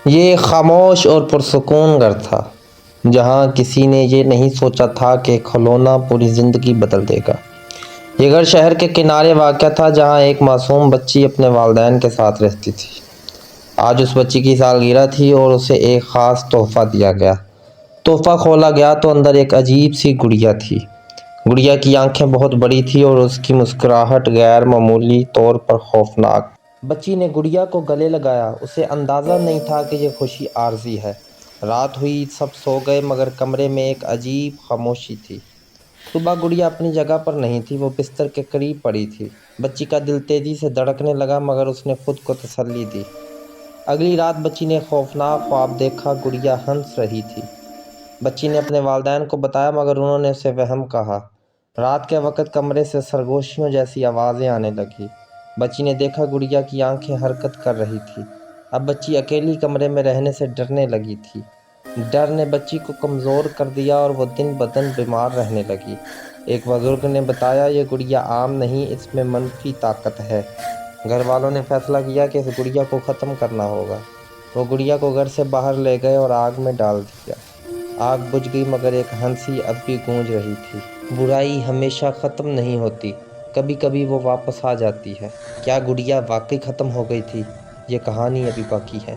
یہ ایک خاموش اور پرسکون گھر تھا جہاں کسی نے یہ نہیں سوچا تھا کہ کھلونا پوری زندگی بدل دے گا۔ یہ گھر شہر کے کنارے واقع تھا جہاں ایک معصوم بچی اپنے والدین کے ساتھ رہتی تھی۔ آج اس بچی کی سالگرہ تھی اور اسے ایک خاص تحفہ دیا گیا۔ تحفہ کھولا گیا تو اندر ایک عجیب سی گڑیا تھی۔ گڑیا کی آنکھیں بہت بڑی تھی اور اس کی مسکراہٹ غیر معمولی طور پر خوفناک۔ بچی نے گڑیا کو گلے لگایا۔ اسے اندازہ نہیں تھا کہ یہ خوشی عارضی ہے۔ رات ہوئی، سب سو گئے مگر کمرے میں ایک عجیب خاموشی تھی۔ صبح گڑیا اپنی جگہ پر نہیں تھی، وہ بستر کے قریب پڑی تھی۔ بچی کا دل تیزی سے دھڑکنے لگا مگر اس نے خود کو تسلی دی۔ اگلی رات بچی نے خوفناک خواب دیکھا۔ گڑیا ہنس رہی تھی۔ بچی نے اپنے والدین کو بتایا مگر انہوں نے اسے وہم کہا۔ رات کے وقت کمرے سے سرگوشیوں جیسی آوازیں آنے لگی۔ بچی نے دیکھا گڑیا کی آنکھیں حرکت کر رہی تھی۔ اب بچی اکیلی کمرے میں رہنے سے ڈرنے لگی تھی۔ ڈر نے بچی کو کمزور کر دیا اور وہ دن بدن بیمار رہنے لگی۔ ایک بزرگ نے بتایا یہ گڑیا عام نہیں، اس میں منفی طاقت ہے۔ گھر والوں نے فیصلہ کیا کہ اس گڑیا کو ختم کرنا ہوگا۔ وہ گڑیا کو گھر سے باہر لے گئے اور آگ میں ڈال دیا۔ آگ بجھ گئی مگر ایک ہنسی اب بھی گونج رہی تھی۔ برائی ہمیشہ ختم نہیں ہوتی، کبھی کبھی وہ واپس آ جاتی ہے۔ کیا گڑیا واقعی ختم ہو گئی تھی؟ یہ کہانی ابھی باقی ہے۔